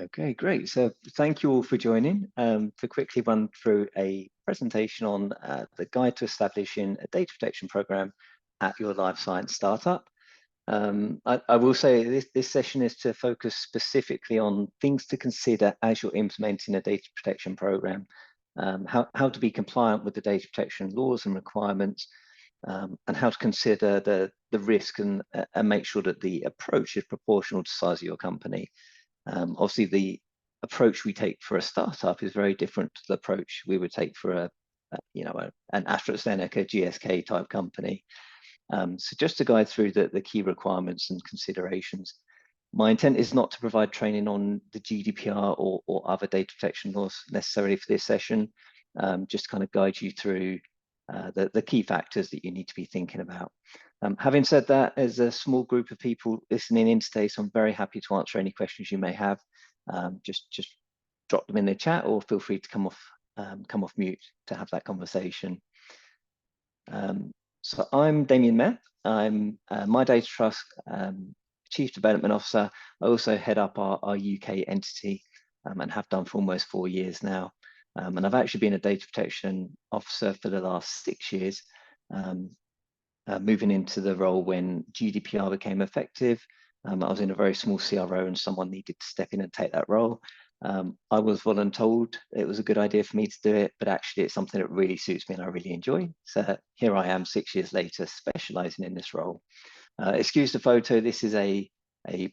Okay, great. So thank you all for joining. To quickly run through a presentation on the guide to establishing a data protection program at your life science startup. I will say this session is to focus specifically on things to consider as you're implementing a data protection program, how to be compliant with the data protection laws and requirements, and how to consider the risk and make sure that the approach is proportional to the size of your company. Obviously, the approach we take for a startup is very different to the approach we would take for an AstraZeneca, GSK type company. So just to guide through the key requirements and considerations, my intent is not to provide training on the GDPR or other data protection laws necessarily for this session, just to kind of guide you through the key factors that you need to be thinking about. Having said that, as a small group of people listening in today, so I'm very happy to answer any questions you may have. Just drop them in the chat or feel free to come off mute to have that conversation. So I'm Damien Meth. I'm MyData-TRUST Chief Development Officer. I also head up our UK entity and have done for almost 4 years now. And I've actually been a data protection officer for the last 6 years, moving into the role when GDPR became effective. I was in a very small CRO and someone needed to step in and take that role. I was voluntold it was a good idea for me to do it, but actually it's something that really suits me and I really enjoy. So here I am 6 years later, specializing in this role. Excuse the photo, this is a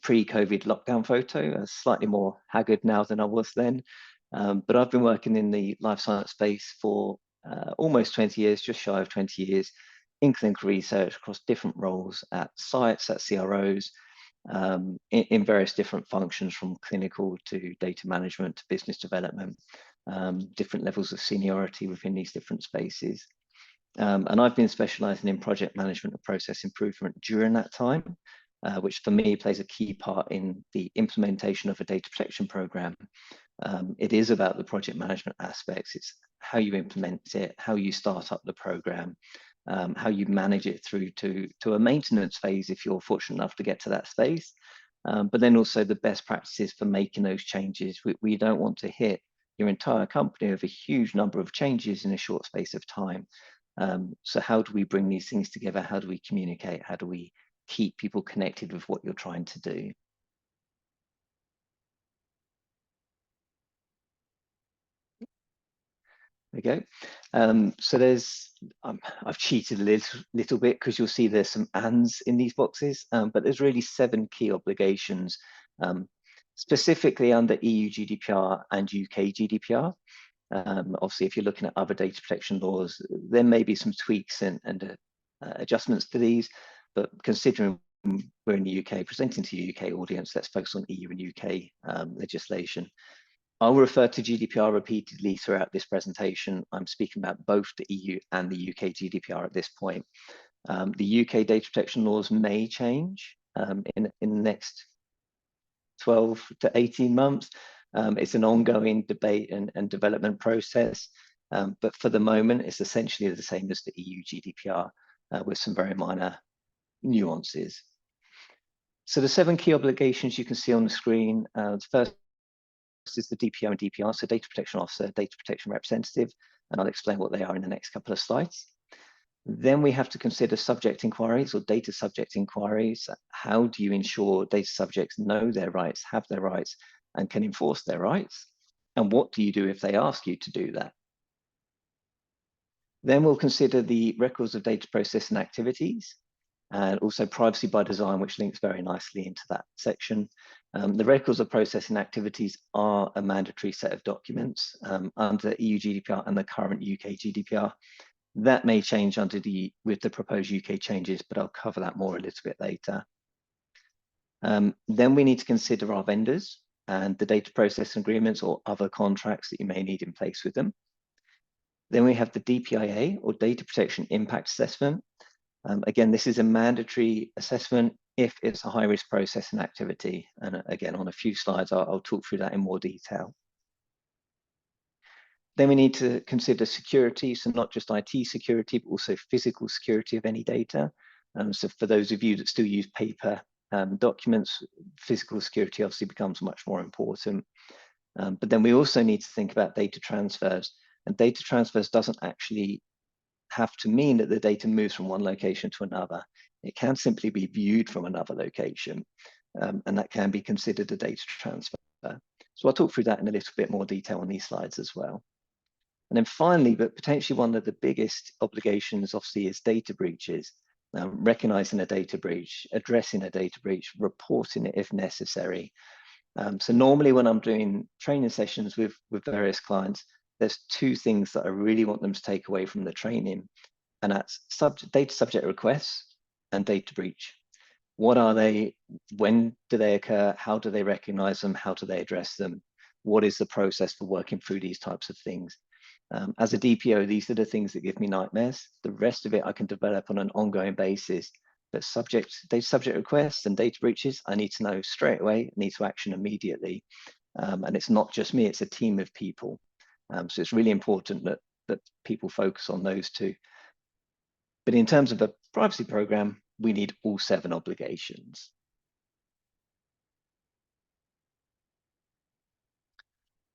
pre-COVID lockdown photo, slightly more haggard now than I was then. But I've been working in the life science space for almost 20 years, just shy of 20 years, in clinical research across different roles at sites, at CROs, in various different functions from clinical to data management to business development, different levels of seniority within these different spaces. And I've been specializing in project management and process improvement during that time, which for me plays a key part in the implementation of a data protection program. It is about the project management aspects. It's how you implement it, how you start up the program, how you manage it through to a maintenance phase if you're fortunate enough to get to that space. But then also the best practices for making those changes. We don't want to hit your entire company with a huge number of changes in a short space of time. So how do we bring these things together? How do we communicate? How do we keep people connected with what you're trying to do? There we go. So there's, I've cheated a little bit because you'll see there's some ands in these boxes, but there's really 7 key obligations, specifically under EU GDPR and UK GDPR. Obviously, if you're looking at other data protection laws, there may be some tweaks and adjustments to these, but considering we're in the UK, presenting to the UK audience, let's focus on EU and UK legislation. I'll refer to GDPR repeatedly throughout this presentation. I'm speaking about both the EU and the UK GDPR at this point. The UK data protection laws may change in the next 12 to 18 months. It's an ongoing debate and development process, but for the moment, it's essentially the same as the EU GDPR with some very minor nuances. So the 7 key obligations you can see on the screen, the first is the DPO and DPR, so Data Protection Officer, Data Protection Representative, and I'll explain what they are in the next couple of slides. Then we have to consider subject inquiries or data subject inquiries. How do you ensure data subjects know their rights, have their rights, and can enforce their rights? And what do you do if they ask you to do that? Then we'll consider the records of data processing activities, and also privacy by design, which links very nicely into that section. The records of processing activities are a mandatory set of documents under EU GDPR and the current UK GDPR. That may change with the proposed UK changes, but I'll cover that more a little bit later. Then we need to consider our vendors and the data processing agreements or other contracts that you may need in place with them. Then we have the DPIA or Data Protection Impact Assessment. Again, this is a mandatory assessment if it's a high-risk processing activity. And again, on a few slides, I'll talk through that in more detail. Then we need to consider security, so not just IT security, but also physical security of any data. So for those of you that still use paper documents, physical security obviously becomes much more important. But then we also need to think about data transfers. And data transfers doesn't actually have to mean that the data moves from one location to another. It can simply be viewed from another location, and that can be considered a data transfer. So I'll talk through that in a little bit more detail on these slides as well. And then finally, but potentially one of the biggest obligations, obviously, is data breaches. Recognizing a data breach, addressing a data breach, reporting it if necessary. So normally when I'm doing training sessions with various clients, there's two things that I really want them to take away from the training, and that's data subject requests and data breach. What are they? When do they occur? How do they recognize them? How do they address them? What is the process for working through these types of things? As a DPO, these are the things that give me nightmares. The rest of it I can develop on an ongoing basis. But data subject requests and data breaches, I need to know straight away, I need to action immediately. And it's not just me, it's a team of people. So it's really important that people focus on those two. But in terms of a privacy program, we need all 7 obligations.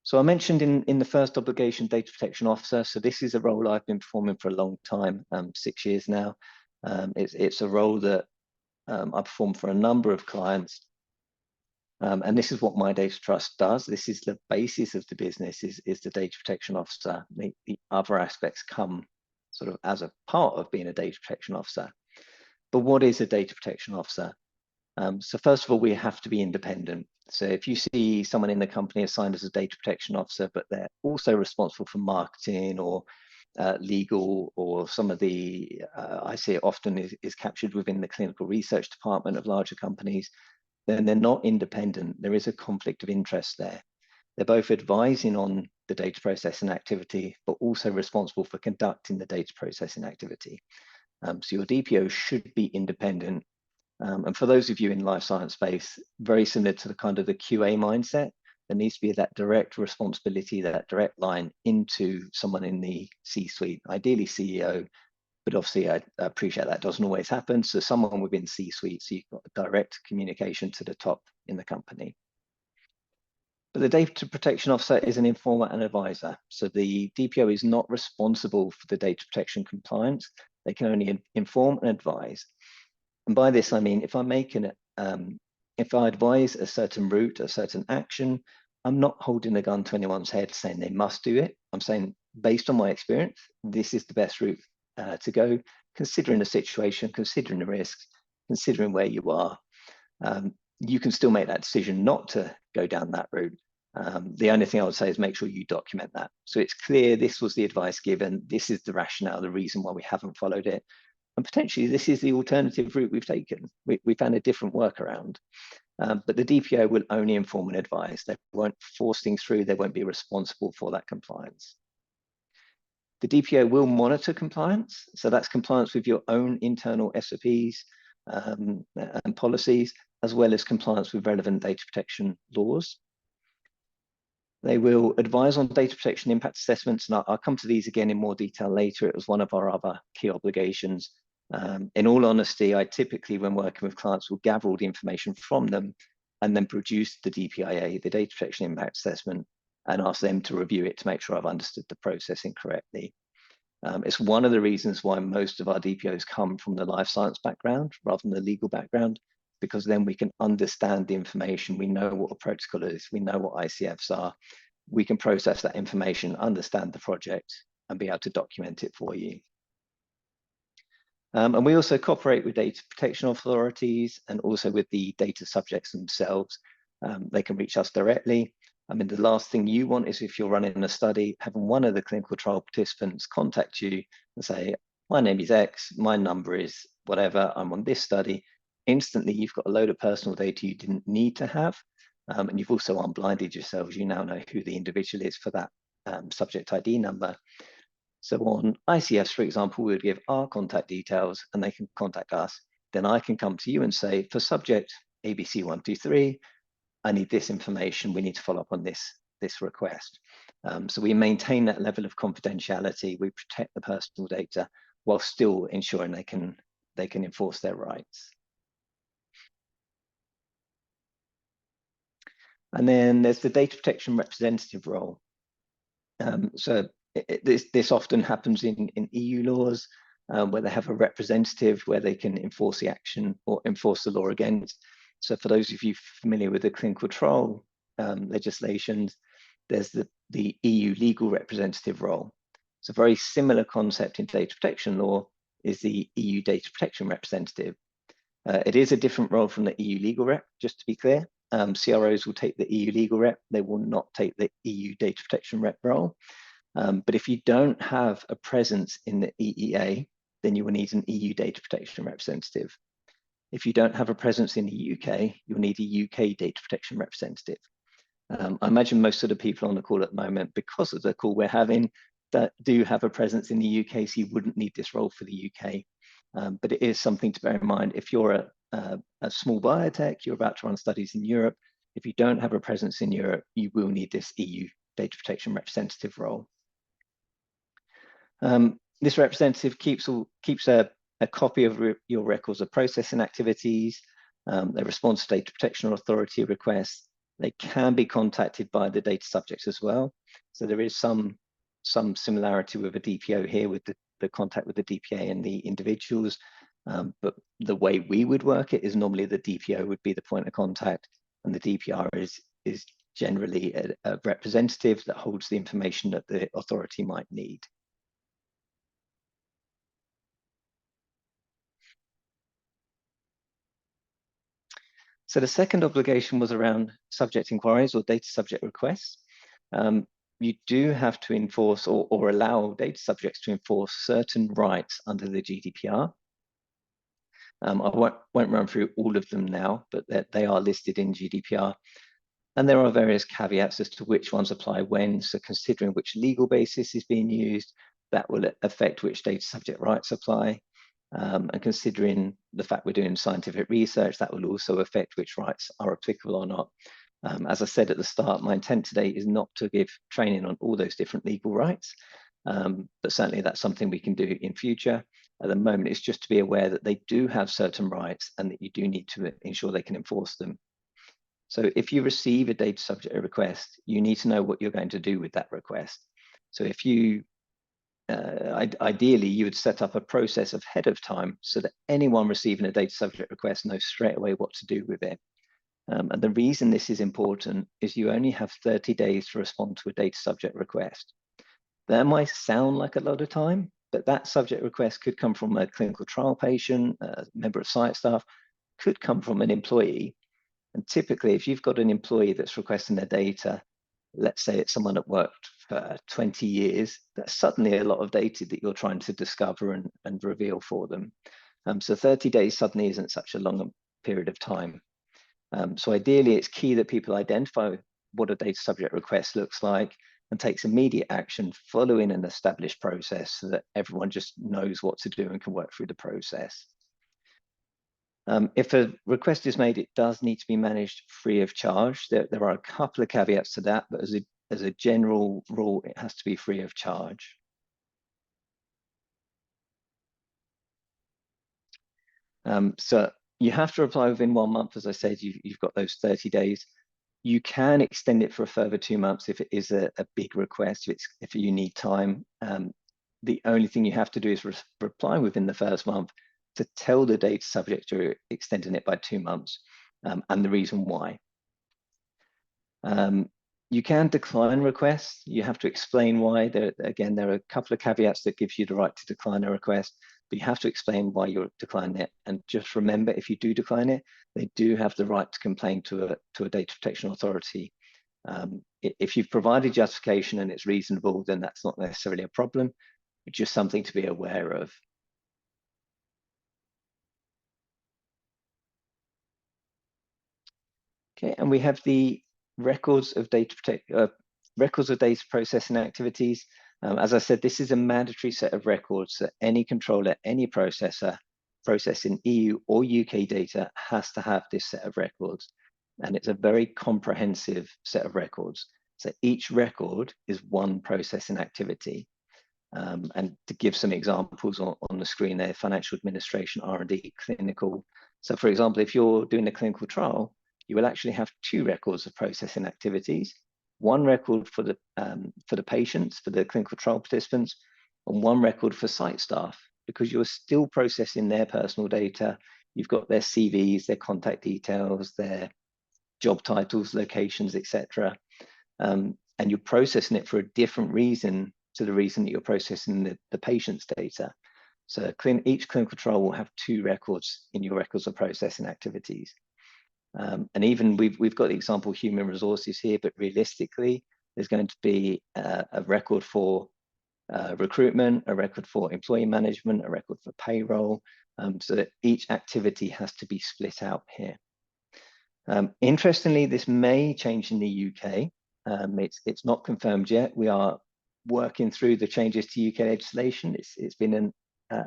So I mentioned in the first obligation, data protection officer. So this is a role I've been performing for a long time, 6 years now. It's a role that I perform for a number of clients. And this is what MyData-TRUST does. This is the basis of the business, is the data protection officer. The other aspects come sort of as a part of being a data protection officer. But what is a data protection officer? So first of all, we have to be independent. So if you see someone in the company assigned as a data protection officer, but they're also responsible for marketing or legal, or some of the, I see it often is captured within the clinical research department of larger companies, then they're not independent. There is a conflict of interest there. They're both advising on the data processing activity, but also responsible for conducting the data processing activity. So your DPO should be independent. And for those of you in life science space, very similar to the kind of the QA mindset, there needs to be that direct responsibility, that direct line into someone in the C-suite, ideally CEO, but obviously I appreciate that doesn't always happen. So someone within C-suite, so you've got direct communication to the top in the company. But the data protection officer is an informer and advisor. So the DPO is not responsible for the data protection compliance. They can only inform and advise. And by this, I mean, if I advise a certain route, a certain action, I'm not holding the gun to anyone's head saying they must do it. I'm saying, based on my experience, this is the best route to go, considering the situation, considering the risks, considering where you are. You can still make that decision not to go down that route. The only thing I would say is make sure you document that. So it's clear this was the advice given, this is the rationale, the reason why we haven't followed it. And potentially this is the alternative route we've taken. We found a different workaround. But the DPO will only inform and advise. They won't force things through. They won't be responsible for that compliance. The DPO will monitor compliance. So that's compliance with your own internal SOPs and policies, as well as compliance with relevant data protection laws. They will advise on data protection impact assessments, and I'll come to these again in more detail later. It was one of our other key obligations. In all honesty, I typically, when working with clients, will gather all the information from them and then produce the DPIA, the data protection impact assessment, and ask them to review it to make sure I've understood the processing correctly. It's one of the reasons why most of our DPOs come from the life science background rather than the legal background, because then we can understand the information. We know what a protocol is. We know what ICFs are. We can process that information, understand the project, and be able to document it for you. And we also cooperate with data protection authorities and also with the data subjects themselves. They can reach us directly. I mean, the last thing you want is, if you're running a study, having one of the clinical trial participants contact you and say, my name is X, my number is whatever, I'm on this study. Instantly, you've got a load of personal data you didn't need to have. And you've also unblinded yourselves. You now know who the individual is for that subject ID number. So on ICFs, for example, we would give our contact details and they can contact us. Then I can come to you and say, for subject ABC123, I need this information. We need to follow up on this request. So we maintain that level of confidentiality. We protect the personal data while still ensuring they can enforce their rights. And then there's the data protection representative role. So this often happens in EU laws, where they have a representative where they can enforce the action or enforce the law against. So for those of you familiar with the clinical trial legislations, there's the EU legal representative role. It's a very similar concept in data protection law is the EU data protection representative. It is a different role from the EU legal rep, just to be clear. CROs will take the EU legal rep, they will not take the EU data protection rep role. But if you don't have a presence in the EEA, then you will need an EU data protection representative. If you don't have a presence in the UK, you'll need a UK data protection representative. I imagine most of the people on the call at the moment, because of the call we're having, that do have a presence in the UK, so you wouldn't need this role for the UK. But it is something to bear in mind. If you're a small biotech, you're about to run studies in Europe, if you don't have a presence in Europe, you will need this EU data protection representative role. This representative keeps a copy of your records of processing activities. They respond to data protection authority requests. They can be contacted by the data subjects as well. So there is some similarity with a DPO here with the contact with the DPA and the individuals. But the way we would work it is normally the DPO would be the point of contact, and the DPR is generally a representative that holds the information that the authority might need. So the second obligation was around subject inquiries or data subject requests. You do have to enforce or allow data subjects to enforce certain rights under the GDPR. I won't run through all of them now, but they are listed in GDPR. And there are various caveats as to which ones apply when. So considering which legal basis is being used, that will affect which data subject rights apply. And considering the fact we're doing scientific research, that will also affect which rights are applicable or not. As I said at the start, my intent today is not to give training on all those different legal rights, but certainly that's something we can do in future. At the moment, it's just to be aware that they do have certain rights and that you do need to ensure they can enforce them. So if you receive a data subject request, you need to know what you're going to do with that request. So if you ideally, you would set up a process ahead of time so that anyone receiving a data subject request knows straight away what to do with it. And the reason this is important is you only have 30 days to respond to a data subject request. That might sound like a lot of time, but that subject request could come from a clinical trial patient, a member of site staff, could come from an employee. And typically, if you've got an employee that's requesting their data, let's say it's someone that worked for 20 years, that's suddenly a lot of data that you're trying to discover and reveal for them. So 30 days suddenly isn't such a long period of time. So ideally, it's key that people identify what a data subject request looks like and takes immediate action following an established process so that everyone just knows what to do and can work through the process. If a request is made, it does need to be managed free of charge. There are a couple of caveats to that, but as a general rule, it has to be free of charge. So you have to reply within 1 month. As I said, you've got those 30 days. You can extend it for a further 2 months if it is a big request, if you need time. The only thing you have to do is reply within the first month to tell the data subject you're extending it by 2 months and the reason why. You can decline requests. You have to explain why. Again, there are a couple of caveats that gives you the right to decline a request, but you have to explain why you're declining it. And just remember, if you do decline it, they do have the right to complain to a data protection authority. If you've provided justification and it's reasonable, then that's not necessarily a problem, but just something to be aware of. Okay, and we have the records of data processing activities. As I said, this is a mandatory set of records that any controller, any processor processing EU or UK data has to have this set of records. And it's a very comprehensive set of records. So each record is one processing activity. And to give some examples on the screen there, financial administration, R&D, clinical. So for example, if you're doing a clinical trial, you will actually have two records of processing activities, one record for the patients, for the clinical trial participants, and one record for site staff, because you're still processing their personal data. You've got their CVs, their contact details, their job titles, locations, etc. And you're processing it for a different reason to the reason that you're processing the patient's data. So each clinical trial will have two records in your records of processing activities. And even we've got the example human resources here, but realistically, there's going to be a record for recruitment, a record for employee management, a record for payroll, so that each activity has to be split out here. Interestingly, this may change in the UK. It's not confirmed yet. We are working through the changes to UK legislation. It's been an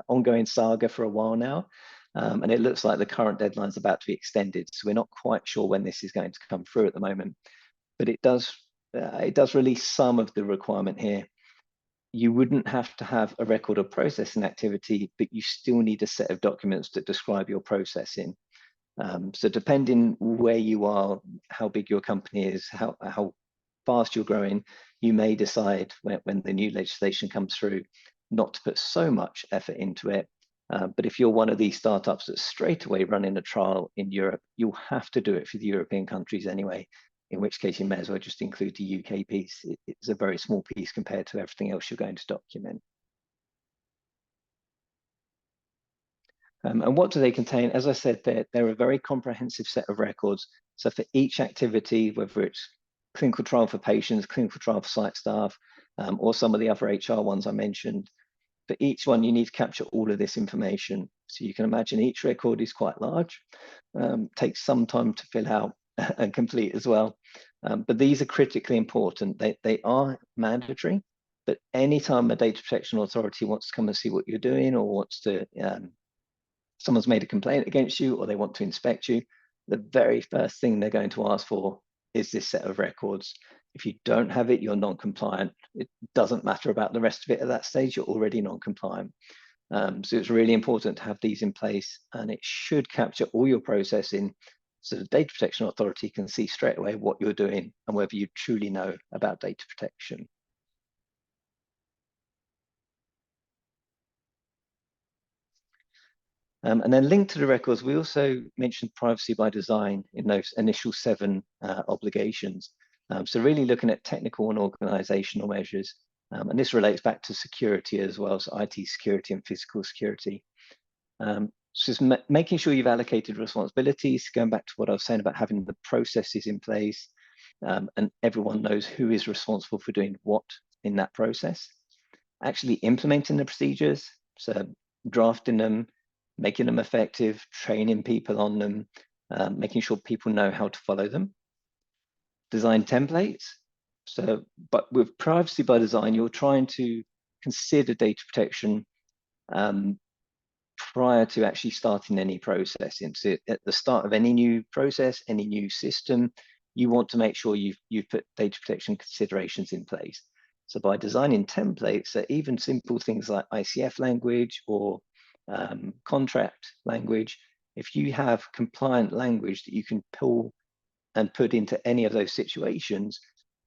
ongoing saga for a while now, and it looks like the current deadline is about to be extended. So we're not quite sure when this is going to come through at the moment, but it does release some of the requirement here. You wouldn't have to have a record of processing activity, but you still need a set of documents that describe your processing. So depending where you are, how big your company is, how fast you're growing, you may decide when the new legislation comes through not to put so much effort into it. But if you're one of these startups that's straight away running a trial in Europe, you'll have to do it for the European countries anyway, in which case you may as well just include the UK piece. It's a very small piece compared to everything else you're going to document. And what do they contain? As I said, they're a very comprehensive set of records. So for each activity, whether it's clinical trial for patients, clinical trial for site staff, or some of the other HR ones I mentioned, for each one, you need to capture all of this information. So you can imagine each record is quite large, takes some time to fill out and complete as well. But these are critically important. They are mandatory, but anytime a data protection authority wants to come and see what you're doing, or wants to someone's made a complaint against you, or they want to inspect you, the very first thing they're going to ask for is this set of records. If you don't have it, you're non-compliant. It doesn't matter about the rest of it at that stage, you're already non-compliant. So it's really important to have these in place, and it should capture all your processing so the Data Protection Authority can see straight away what you're doing and whether you truly know about data protection. And then linked to the records, we also mentioned privacy by design in those initial 7 obligations. So really looking at technical and organizational measures. And this relates back to security as well, so IT security and physical security. So just making sure you've allocated responsibilities, going back to what I was saying about having the processes in place, and everyone knows who is responsible for doing what in that process. Actually implementing the procedures, so drafting them, making them effective, training people on them, making sure people know how to follow them. Design templates. So, but with privacy by design, you're trying to consider data protection prior to actually starting any processing. So at the start of any new process, any new system, you want to make sure you've put data protection considerations in place. So by designing templates, so even simple things like ICF language or contract language, if you have compliant language that you can pull and put into any of those situations,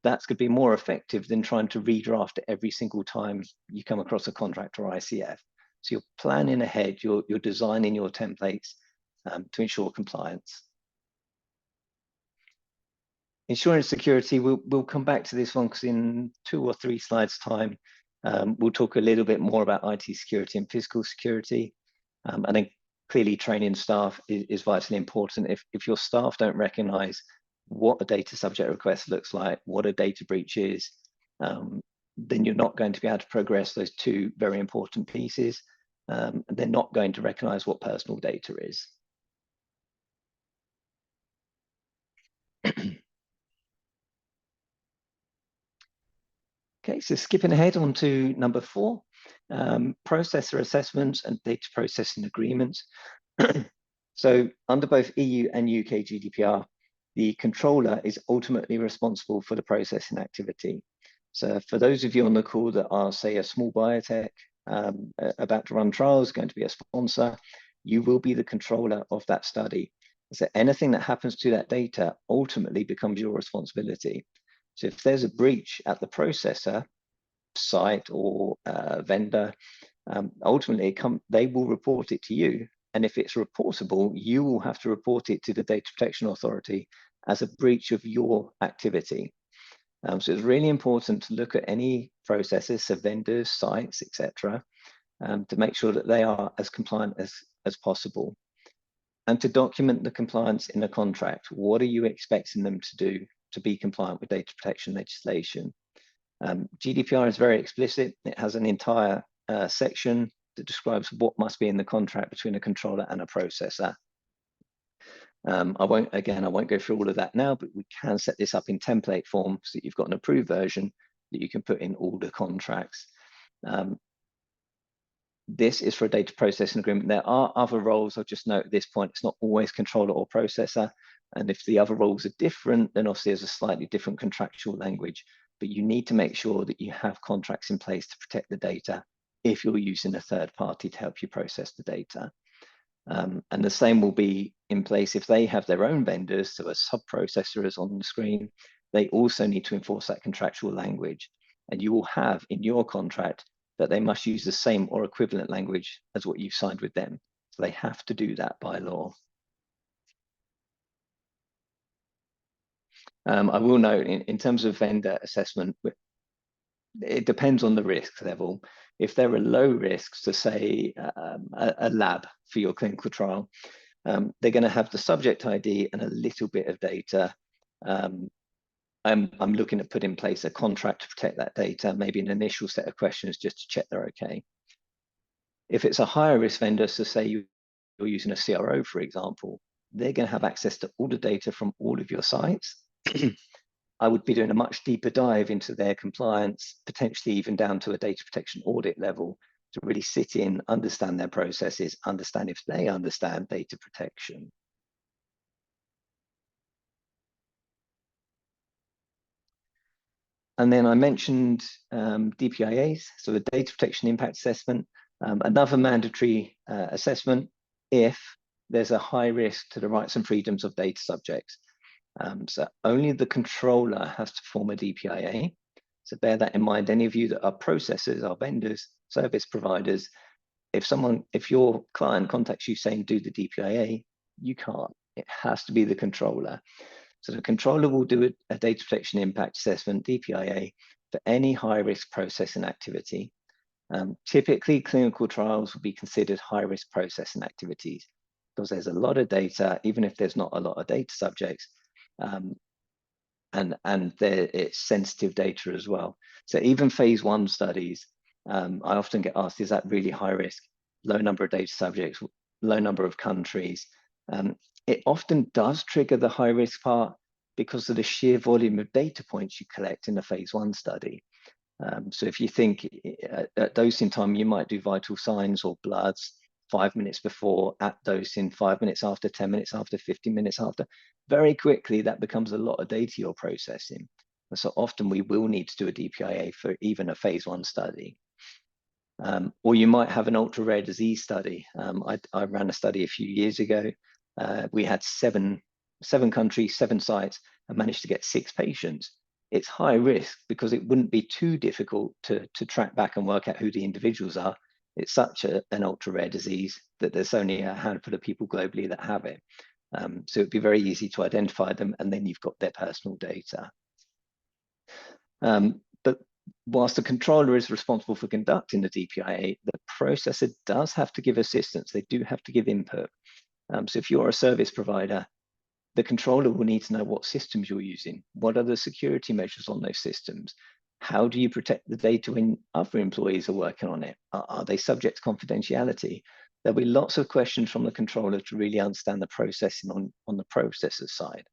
that's going to be more effective than trying to redraft it every single time you come across a contract or ICF. So you're planning ahead, you're designing your templates to ensure compliance. Ensuring security, we'll come back to this one because in 2 or 3 slides time, we'll talk a little bit more about IT security and physical security. And then clearly training staff is vitally important. If your staff don't recognize what a data subject request looks like, what a data breach is, then you're not going to be able to progress those 2 very important pieces. They're not going to recognize what personal data is. Okay, so skipping ahead on to number 4, processor assessments and data processing agreements. So under both EU and UK GDPR, the controller is ultimately responsible for the processing activity. So for those of you on the call that are, say, a small biotech about to run trials, going to be a sponsor, you will be the controller of that study. So anything that happens to that data ultimately becomes your responsibility. So if there's a breach at the processor, site, or vendor, ultimately they will report it to you. And if it's reportable, you will have to report it to the Data Protection Authority as a breach of your activity. So it's really important to look at any processes, so vendors, sites, etc., to make sure that they are as compliant as possible. And to document the compliance in a contract. What are you expecting them to do to be compliant with data protection legislation? GDPR is very explicit. It has an entire section that describes what must be in the contract between a controller and a processor. I won't go through all of that now, but we can set this up in template form so that you've got an approved version that you can put in all the contracts. This is for a data processing agreement. There are other roles. I'll just note at this point, it's not always controller or processor. And if the other roles are different, then obviously there's a slightly different contractual language. But you need to make sure that you have contracts in place to protect the data if you're using a third party to help you process the data. And the same will be in place if they have their own vendors, so a sub-processor is on the screen, they also need to enforce that contractual language. And you will have in your contract that they must use the same or equivalent language as what you've signed with them. So they have to do that by law. I will note in terms of vendor assessment, it depends on the risk level. If there are low risks, to say a lab for your clinical trial, they're going to have the subject ID and a little bit of data. I'm looking to put in place a contract to protect that data, maybe an initial set of questions just to check they're okay. If it's a higher risk vendor, so say you're using a CRO, for example, they're going to have access to all the data from all of your sites. I would be doing a much deeper dive into their compliance, potentially even down to a data protection audit level, to really sit in, understand their processes, understand if they understand data protection. And then I mentioned DPIAs, so the data protection impact assessment, another mandatory assessment if there's a high risk to the rights and freedoms of data subjects. So only the controller has to form a DPIA. So bear that in mind. Any of you that are processors, are vendors, service providers, if your client contacts you saying do the DPIA, you can't. It has to be the controller. So the controller will do a data protection impact assessment, DPIA, for any high-risk processing activity. Typically, clinical trials will be considered high-risk processing activities because there's a lot of data, even if there's not a lot of data subjects, and it's sensitive data as well. So even phase 1 studies, I often get asked, is that really high risk? Low number of data subjects, low number of countries. It often does trigger the high risk part because of the sheer volume of data points you collect in a phase 1 study. So if you think at dosing time, you might do vital signs or bloods 5 minutes before, at dosing 5 minutes after, 10 minutes after, 15 minutes after. Very quickly, that becomes a lot of data you're processing. And so often we will need to do a DPIA for even a phase 1 study. Or you might have an ultra rare disease study. I ran a study a few years ago. We had seven countries, 7 sites, and managed to get 6 patients. It's high risk because it wouldn't be too difficult to track back and work out who the individuals are. It's such an ultra rare disease that there's only a handful of people globally that have it. So it'd be very easy to identify them, and then you've got their personal data. But whilst the controller is responsible for conducting the DPIA, the processor does have to give assistance. They do have to give input. So if you're a service provider, the controller will need to know what systems you're using. What are the security measures on those systems? How do you protect the data when other employees are working on it? Are they subject to confidentiality? There'll be lots of questions from the controller to really understand the processing on the processor side.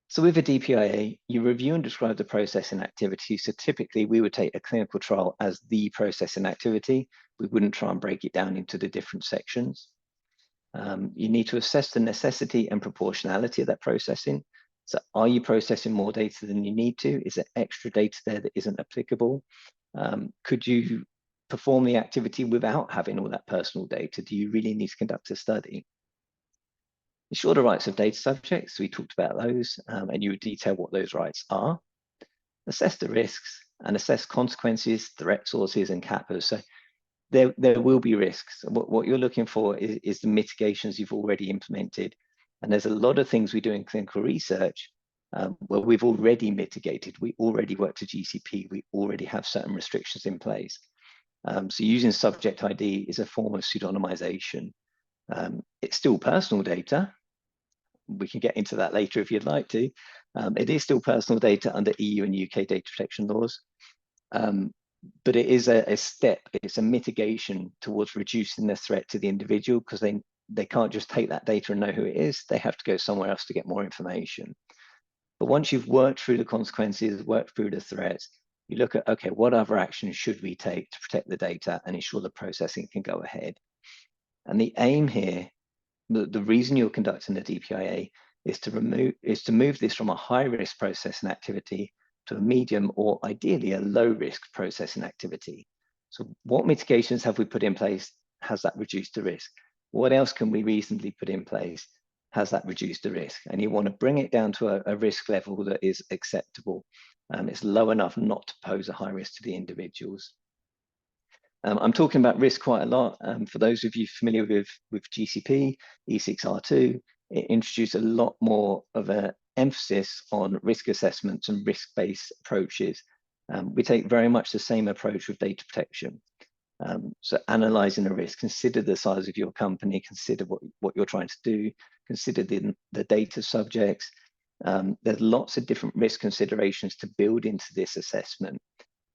So with a DPIA, you review and describe the processing activity. So typically we would take a clinical trial as the processing activity. We wouldn't try and break it down into the different sections. You need to assess the necessity and proportionality of that processing. So are you processing more data than you need to? Is there extra data there that isn't applicable? Could you perform the activity without having all that personal data? Do you really need to conduct a study? ensure the rights of data subjects. We talked about those, and you would detail what those rights are. Assess the risks and assess consequences, threat sources, and CAPAs. So there will be risks. What you're looking for is the mitigations you've already implemented. And there's a lot of things we do in clinical research where we've already mitigated. We already work to GCP. We already have certain restrictions in place. So using subject ID is a form of pseudonymization. It's still personal data. We can get into that later if you'd like to. It is still personal data under EU and UK data protection laws. But it is a step, it's a mitigation towards reducing the threat to the individual, because they can't just take that data and know who it is. They have to go somewhere else to get more information. But once you've worked through the consequences, worked through the threats, you look at, okay, what other actions should we take to protect the data and ensure the processing can go ahead? And the aim here, the reason you're conducting the DPIA is to move this from a high risk processing activity to a medium or ideally a low risk processing activity. So what mitigations have we put in place? Has that reduced the risk? What else can we reasonably put in place? Has that reduced the risk? And you want to bring it down to a risk level that is acceptable. It's low enough not to pose a high risk to the individuals. I'm talking about risk quite a lot. For those of you familiar with GCP, E6R2, it introduced a lot more of an emphasis on risk assessments and risk-based approaches. We take very much the same approach with data protection. So analyzing the risk, consider the size of your company, consider what you're trying to do, consider the data subjects. There's lots of different risk considerations to build into this assessment,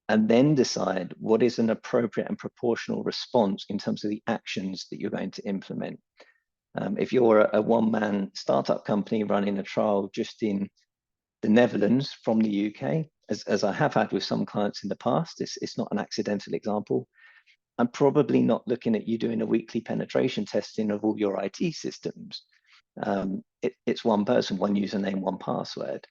and then decide what is an appropriate and proportional response in terms of the actions that you're going to implement. If you're a one-man startup company running a trial just in the Netherlands from the UK, as I have had with some clients in the past, it's not an accidental example, I'm probably not looking at you doing a weekly penetration testing of all your IT systems. It's one person, one username, one password.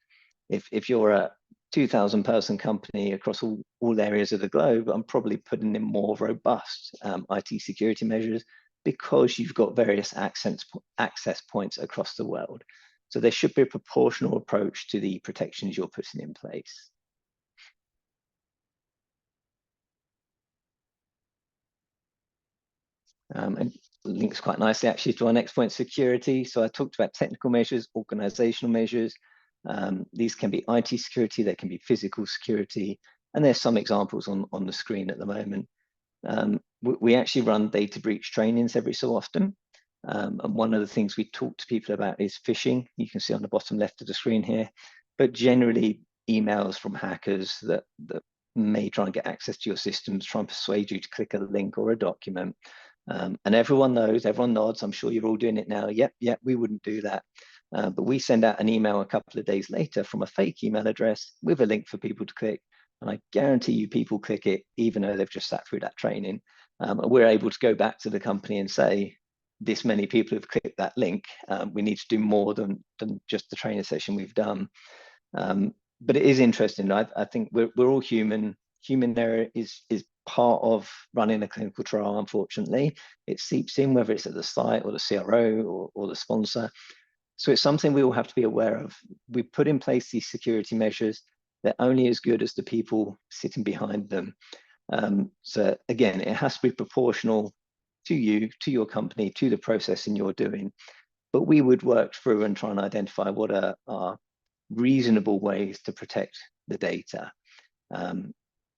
If you're a 2,000 person company across all areas of the globe, I'm probably putting in more robust IT security measures, because you've got various access points across the world. So there should be a proportional approach to the protections you're putting in place. And links quite nicely actually to our next point, security. So I talked about technical measures, organizational measures. These can be IT security, they can be physical security, and there's some examples on the screen at the moment. We actually run data breach trainings every so often. And one of the things we talk to people about is phishing. You can see on the bottom left of the screen here, but generally emails from hackers that may try and get access to your systems, try and persuade you to click a link or a document. And everyone knows, everyone nods, I'm sure you're all doing it now. Yep, we wouldn't do that. But we send out an email a couple of days later from a fake email address with a link for people to click. And I guarantee you people click it, even though they've just sat through that training. And we're able to go back to the company and say, this many people have clicked that link. We need to do more than just the training session we've done. But it is interesting. I think we're all human. Human error is part of running a clinical trial, unfortunately. It seeps in, whether it's at the site or the CRO or the sponsor. So it's something we all have to be aware of. We put in place these security measures. They're only as good as the people sitting behind them. So again, it has to be proportional to you, to your company, to the processing you're doing. But we would work through and try and identify what are reasonable ways to protect the data.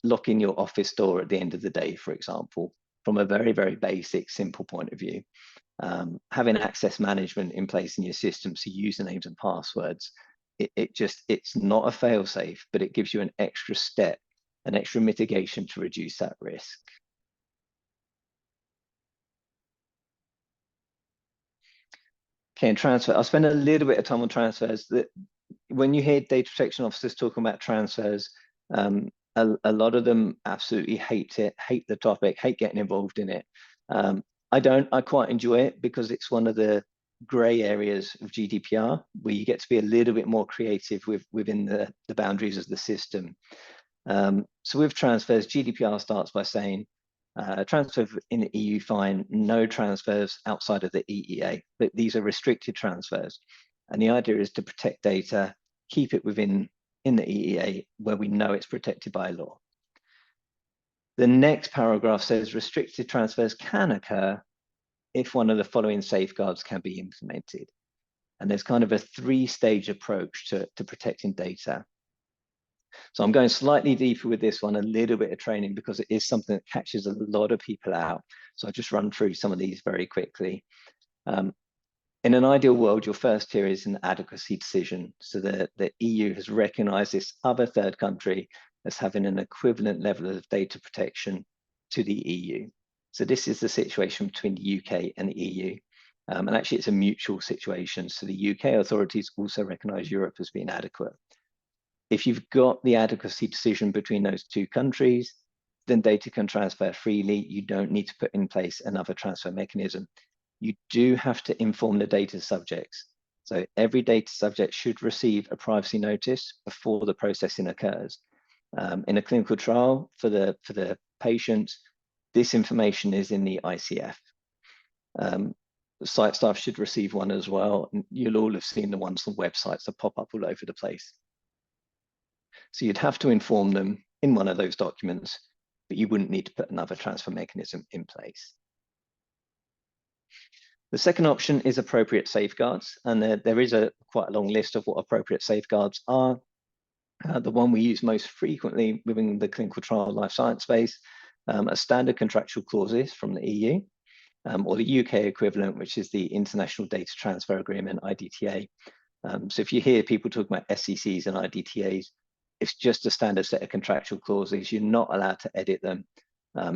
Locking your office door at the end of the day, for example, from a very, very basic, simple point of view. Having access management in place in your system, so usernames and passwords, it's not a fail-safe, but it gives you an extra step, an extra mitigation to reduce that risk. Okay, and transfer. I'll spend a little bit of time on transfers. When you hear data protection officers talking about transfers, a lot of them absolutely hate it, hate the topic, hate getting involved in it. I don't. I quite enjoy it because it's one of the grey areas of GDPR where you get to be a little bit more creative within the boundaries of the system. So with transfers, GDPR starts by saying Transfer in the EU, fine. No transfers outside of the EEA, but these are restricted transfers. And the idea is to protect data, keep it within in the EEA where we know it's protected by law. The next paragraph says restricted transfers can occur if one of the following safeguards can be implemented. And there's kind of a three-stage approach to protecting data. So I'm going slightly deeper with this one, a little bit of training, because it is something that catches a lot of people out. So I'll just run through some of these very quickly. In an ideal world, your first tier is an adequacy decision. So the EU has recognized this other third country as having an equivalent level of data protection to the EU. So this is the situation between the UK and the EU. And actually, it's a mutual situation. So the UK authorities also recognize Europe as being adequate. If you've got the adequacy decision between those two countries, then data can transfer freely. You don't need to put in place another transfer mechanism. You do have to inform the data subjects. So every data subject should receive a privacy notice before the processing occurs. In a clinical trial for the patients, this information is in the ICF. Site staff should receive one as well. You'll all have seen the ones on websites that pop up all over the place. So you'd have to inform them in one of those documents, but you wouldn't need to put another transfer mechanism in place. The second option is appropriate safeguards, and there is quite a long list of what appropriate safeguards are. The one we use most frequently within the clinical trial life science space are standard contractual clauses from the EU, or the UK equivalent, which is the International Data Transfer Agreement, IDTA. So if you hear people talking about SCCs and IDTAs, it's just a standard set of contractual clauses. You're not allowed to edit them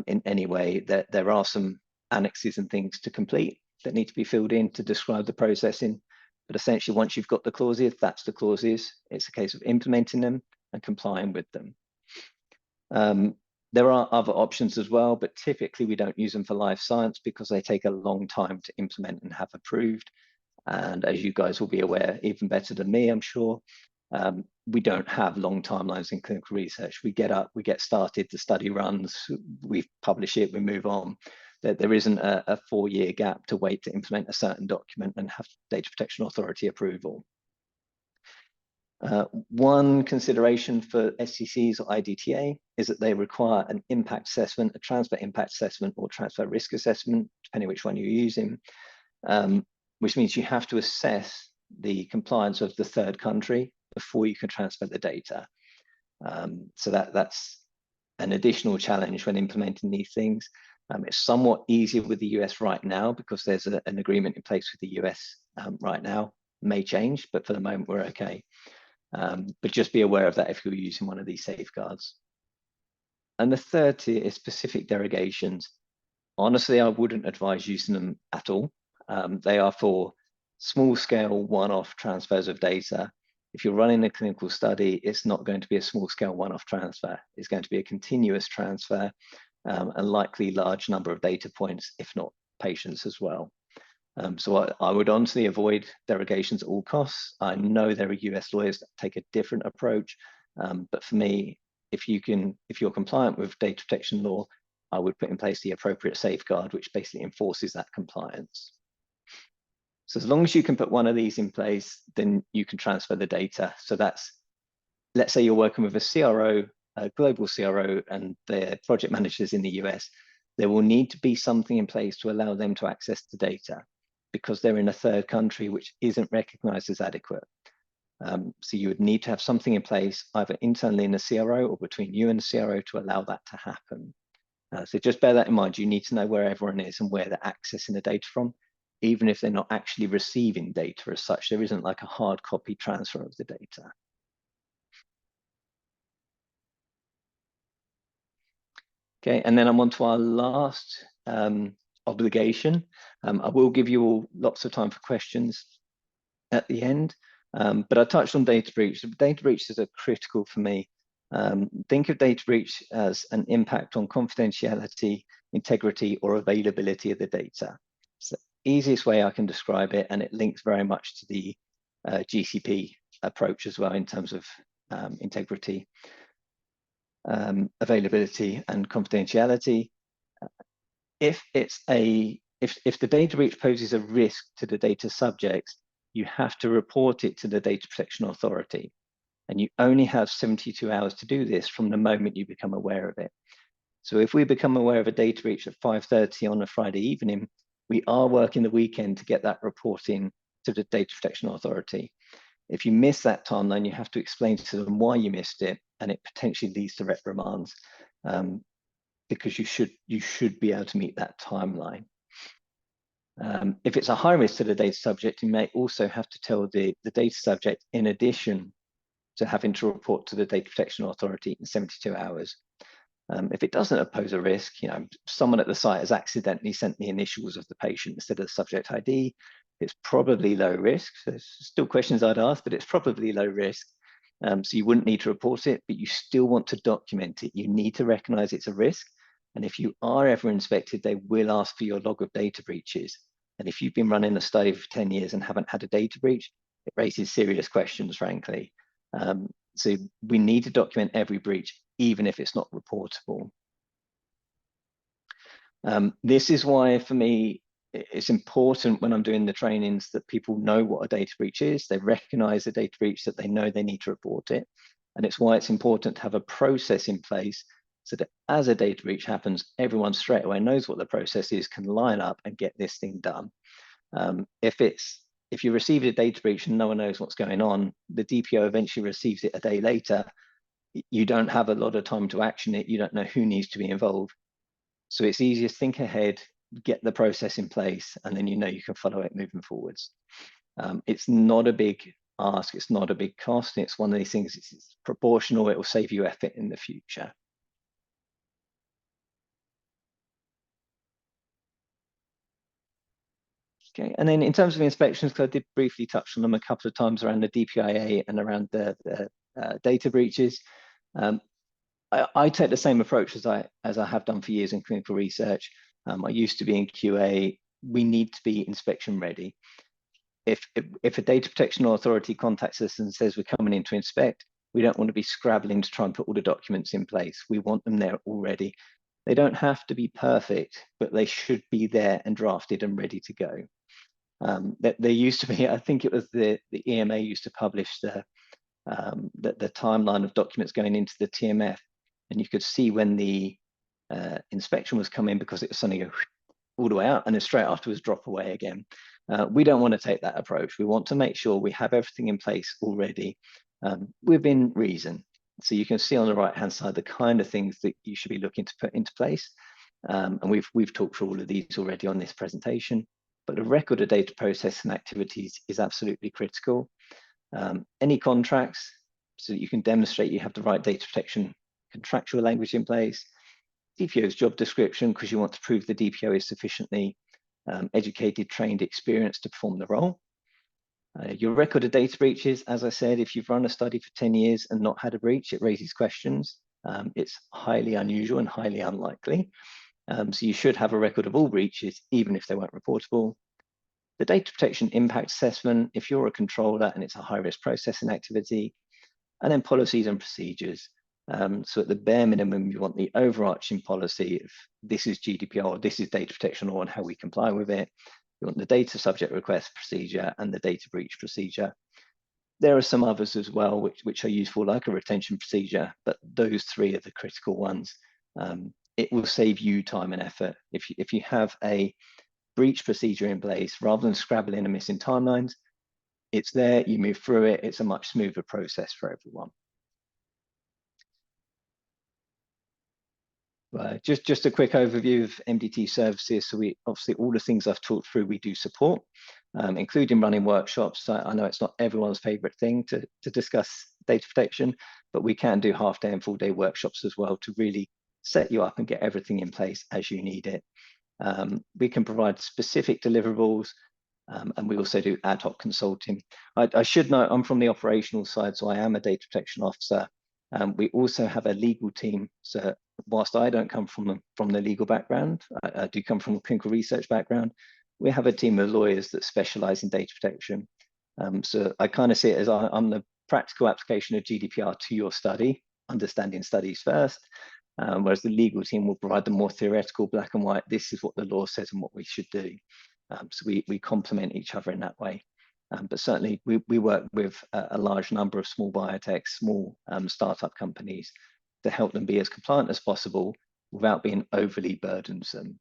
in any way. There are some annexes and things to complete that need to be filled in to describe the processing. But essentially, once you've got the clauses, that's the clauses. It's a case of implementing them and complying with them. There are other options as well, but typically we don't use them for life science because they take a long time to implement and have approved. And as you guys will be aware, even better than me, I'm sure, we don't have long timelines in clinical research. We get up, we get started, the study runs, we publish it, we move on. There isn't a 4-year gap to wait to implement a certain document and have Data Protection Authority approval. One consideration for SCCs or IDTA is that they require an impact assessment, a transfer impact assessment, or transfer risk assessment, depending which one you're using, which means you have to assess the compliance of the third country before you can transfer the data. So that's an additional challenge when implementing these things. It's somewhat easier with the US right now because there's an agreement in place with the US right now. May change, but for the moment we're okay. But just be aware of that if you're using one of these safeguards. And the third tier is specific derogations. Honestly, I wouldn't advise using them at all. They are for small scale one-off transfers of data. If you're running a clinical study, it's not going to be a small scale one-off transfer. It's going to be a continuous transfer, and likely large number of data points, if not patients as well. So I would honestly avoid derogations at all costs. I know there are US lawyers that take a different approach, but for me, if you're compliant with data protection law, I would put in place the appropriate safeguard, which basically enforces that compliance. So as long as you can put one of these in place, then you can transfer the data. So that's, let's say you're working with a CRO, a global CRO, and their project managers in the US, there will need to be something in place to allow them to access the data because they're in a third country which isn't recognized as adequate. So you would need to have something in place either internally in the CRO or between you and the CRO to allow that to happen. So just bear that in mind. You need to know where everyone is and where they're accessing the data from, even if they're not actually receiving data as such. There isn't like a hard copy transfer of the data. Okay, and then I'm on to our last obligation. I will give you all lots of time for questions at the end, but I touched on data breach. Data breaches are critical for me. Think of data breach as an impact on confidentiality, integrity, or availability of the data. It's the easiest way I can describe it, and it links very much to the GCP approach as well in terms of integrity, availability, and confidentiality. if the data breach poses a risk to the data subjects, you have to report it to the Data Protection Authority. And you only have 72 hours to do this from the moment you become aware of it. So if we become aware of a data breach at 5:30 on a Friday evening, we are working the weekend to get that reporting to the Data Protection Authority. If you miss that timeline, you have to explain to them why you missed it, and it potentially leads to reprimands, because you should be able to meet that timeline. If it's a high risk to the data subject, you may also have to tell the data subject, in addition to having to report to the Data Protection Authority in 72 hours. If it doesn't pose a risk, someone at the site has accidentally sent the initials of the patient instead of the subject ID, it's probably low risk. So there's still questions I'd ask, but it's probably low risk. So you wouldn't need to report it, but you still want to document it. You need to recognize it's a risk. And if you are ever inspected, they will ask for your log of data breaches. And if you've been running a study for 10 years and haven't had a data breach, it raises serious questions, frankly. So we need to document every breach, even if it's not reportable. This is why, for me, it's important when I'm doing the trainings that people know what a data breach is. They recognize the data breach, that they know they need to report it. And it's why it's important to have a process in place so that as a data breach happens, everyone straight away knows what the process is, can line up and get this thing done. If you receive a data breach and no one knows what's going on, the DPO eventually receives it a day later. You don't have a lot of time to action it. You don't know who needs to be involved. So it's easier to think ahead, get the process in place, and then you can follow it moving forwards. It's not a big ask. It's not a big cost. It's one of these things, it's proportional. It will save you effort in the future. Okay, and then in terms of inspections, because I did briefly touch on them a couple of times around the DPIA and around the data breaches. I take the same approach as I have done for years in clinical research. I used to be in QA. We need to be inspection ready. If a data protection authority contacts us and says we're coming in to inspect, we don't want to be scrabbling to try and put all the documents in place. We want them there already. They don't have to be perfect, but they should be there and drafted and ready to go. There used to be, I think it was the EMA used to publish the timeline of documents going into the TMF, and you could see when the inspection was coming, because it was suddenly go all the way out and then straight afterwards drop away again. We don't want to take that approach. We want to make sure we have everything in place already within reason. So you can see on the right-hand side the kind of things that you should be looking to put into place. And we've talked through all of these already on this presentation, but a record of data processing activities is absolutely critical. Any contracts, so that you can demonstrate you have the right data protection contractual language in place. DPO's job description, because you want to prove the DPO is sufficiently educated, trained, experienced to perform the role. Your record of data breaches, as I said, if you've run a study for 10 years and not had a breach, it raises questions. It's highly unusual and highly unlikely. So you should have a record of all breaches, even if they weren't reportable. The data protection impact assessment, if you're a controller and it's a high-risk processing activity, and then policies and procedures. So at the bare minimum, you want the overarching policy of this is GDPR, or this is data protection law and how we comply with it. You want the data subject request procedure and the data breach procedure. There are some others as well, which are useful, like a retention procedure, but those three are the critical ones. It will save you time and effort. If you have a breach procedure in place, rather than scrabbling and missing timelines, it's there, you move through it, it's a much smoother process for everyone. Just a quick overview of MDT services. So we obviously, all the things I've talked through, we do support, including running workshops. I know it's not everyone's favorite thing to discuss data protection, but we can do half-day and full-day workshops as well to really set you up and get everything in place as you need it. We can provide specific deliverables, and we also do ad hoc consulting. I should note, I'm from the operational side, so I am a data protection officer. We also have a legal team. So whilst I don't come from the legal background, I do come from a clinical research background. We have a team of lawyers that specialize in data protection. So I kind of see it as I'm the practical application of GDPR to your study, understanding studies first. whereas the legal team will provide the more theoretical black and white, this is what the law says and what we should do. So we complement each other in that way. But certainly we work with a large number of small biotechs, small startup companies to help them be as compliant as possible without being overly burdensome.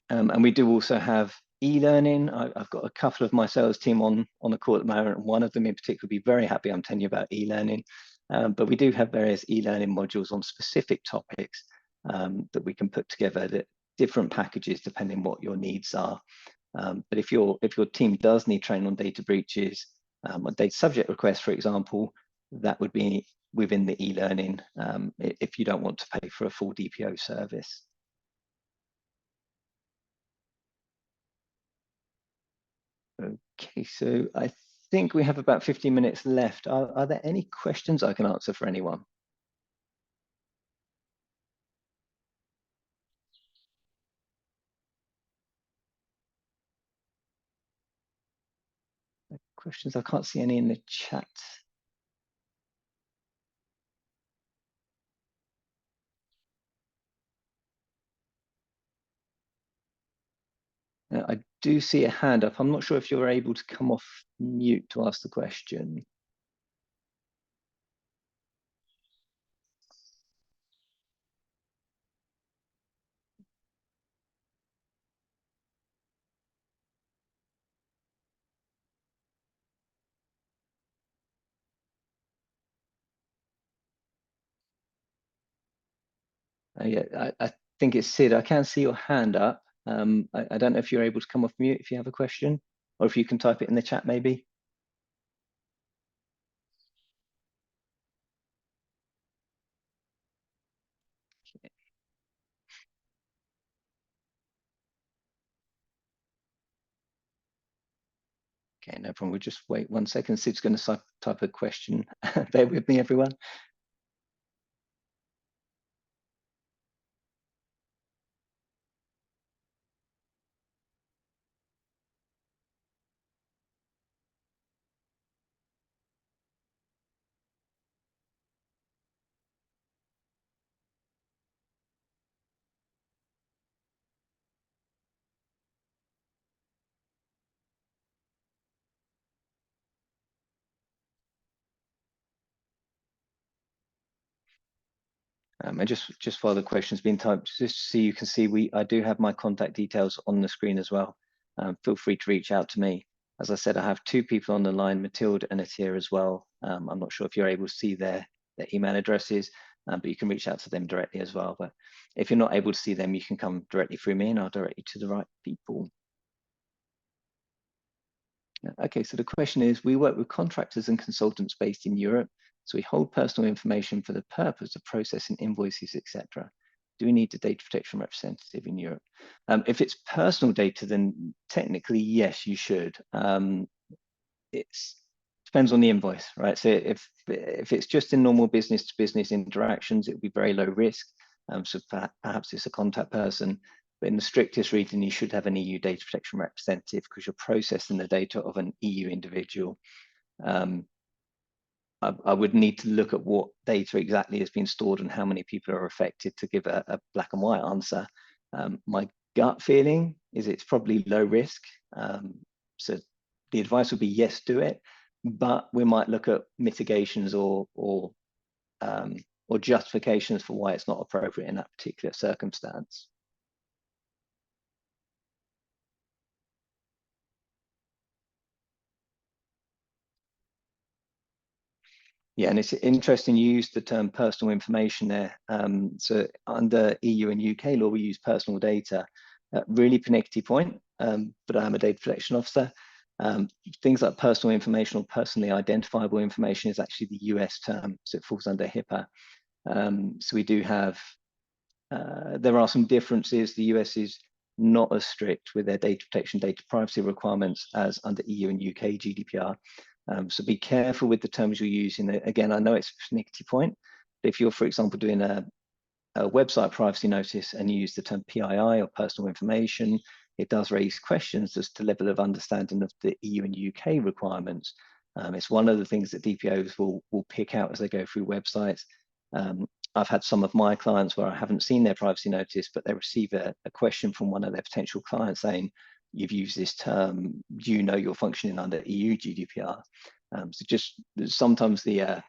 And we do also have e-learning. I've got a couple of my sales team on the call at the moment. One of them in particular will be very happy I'm telling you about e-learning. But we do have various e-learning modules on specific topics that we can put together, that different packages depending what your needs are. But if your team does need training on data breaches, or data subject requests, for example, that would be within the e-learning if you don't want to pay for a full DPO service. Okay, so I think we have about 15 minutes left. Are there any questions I can answer for anyone? Questions? I can't see any in the chat. I do see a hand up. I'm not sure if you're able to come off mute to ask the question. Yeah, I think it's Sid. I can see your hand up. I don't know if you're able to come off mute if you have a question, or if you can type it in the chat maybe. Okay, no problem. We'll just wait 1 second. Sid's going to type a question. Bear with me, everyone. And just while the question's being typed, just so you can see, I do have my contact details on the screen as well. Feel free to reach out to me. As I said, I have 2 people on the line, Matilda and Atir as well. I'm not sure if you're able to see their email addresses, but you can reach out to them directly as well. But if you're not able to see them, you can come directly through me and I'll direct you to the right people. Okay, so the question is, we work with contractors and consultants based in Europe, so we hold personal information for the purpose of processing invoices, etc. Do we need a data protection representative in Europe? If it's personal data, then technically, yes, you should. It depends on the invoice, right? So if it's just in normal business to business interactions, it would be very low risk. So perhaps it's a contact person. But in the strictest reading, you should have an EU data protection representative because you're processing the data of an EU individual. I would need to look at what data exactly has been stored and how many people are affected to give a black and white answer. My gut feeling is it's probably low risk. So the advice would be yes, do it, but we might look at mitigations or justifications for why it's not appropriate in that particular circumstance. Yeah, and it's interesting you used the term personal information there. So under EU and UK law, we use personal data. Really pernickety point, but I'm a data protection officer. Things like personal information or personally identifiable information is actually the US term, so it falls under HIPAA. So we do have, there are some differences. The US is not as strict with their data protection, data privacy requirements as under EU and UK GDPR. So be careful with the terms you're using. Again, I know it's a pernickety point, but if you're, for example, doing a website privacy notice and you use the term PII or personal information, it does raise questions as to level of understanding of the EU and UK requirements. It's one of the things that DPOs will pick out as they go through websites. I've had some of my clients where I haven't seen their privacy notice, but they receive a question from one of their potential clients saying, you've used this term, do you know you're functioning under EU GDPR? So just sometimes the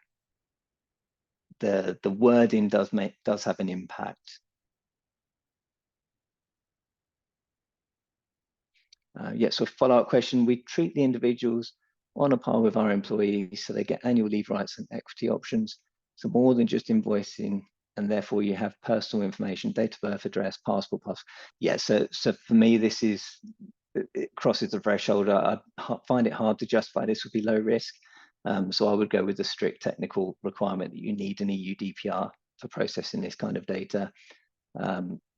wording does have an impact. Yeah, so follow-up question, we treat the individuals on a par with our employees, so they get annual leave rights and equity options. So more than just invoicing, and therefore you have personal information, date of birth, address, passport, Yeah, so for me, this is, it crosses the threshold. I find it hard to justify this would be low risk. So I would go with the strict technical requirement that you need an EU DPR for processing this kind of data.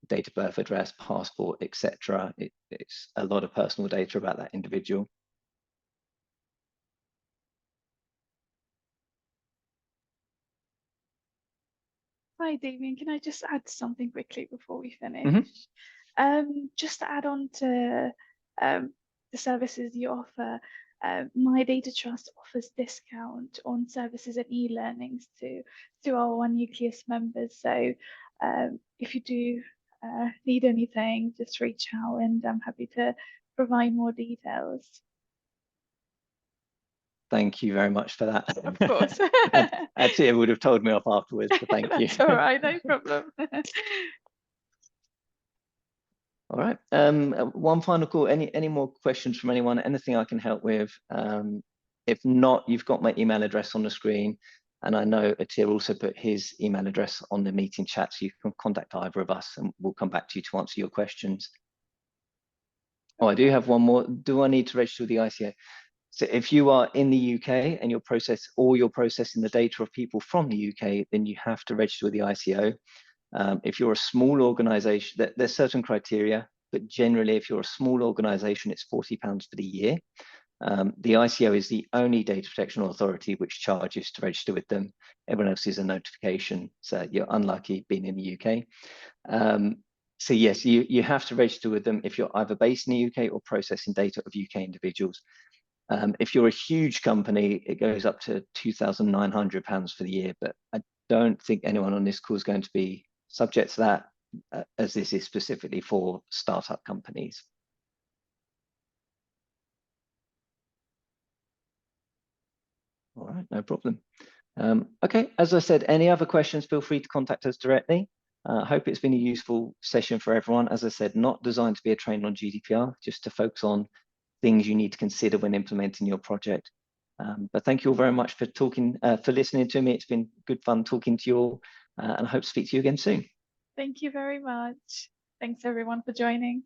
Date of birth, address, passport, etc. It's a lot of personal data about that individual. Hi, Damien. Can I just add something quickly before we finish? Just to add on to the services you offer, MyData-TRUST offers discount on services and e-learnings to our One Nucleus members. So if you do need anything, just reach out and I'm happy to provide more details. Thank you very much for that. Of course. Actually, it would have told me off afterwards, so thank you. That's all right, no problem. All right. One final call. Any more questions from anyone? Anything I can help with? If not, you've got my email address on the screen. And I know Atir also put his email address on the meeting chat, so you can contact either of us and we'll come back to you to answer your questions. Oh, I do have one more. Do I need to register with the ICO? So if you are in the UK and you're processing the data of people from the UK, then you have to register with the ICO. If you're a small organization, there's certain criteria, but generally if you're a small organization, it's £40 for the year. The ICO is the only data protection authority which charges to register with them. Everyone else is a notification, so you're unlucky being in the UK. So yes, you have to register with them if you're either based in the UK or processing data of UK individuals. If you're a huge company, it goes up to £2,900 for the year, but I don't think anyone on this call is going to be subject to that, as this is specifically for startup companies. All right, no problem. Okay, as I said, any other questions, feel free to contact us directly. I hope it's been a useful session for everyone. As I said, not designed to be a training on GDPR, just to focus on things you need to consider when implementing your project. But thank you all very much for listening to me. It's been good fun talking to you all, and I hope to speak to you again soon. Thank you very much. Thanks everyone for joining.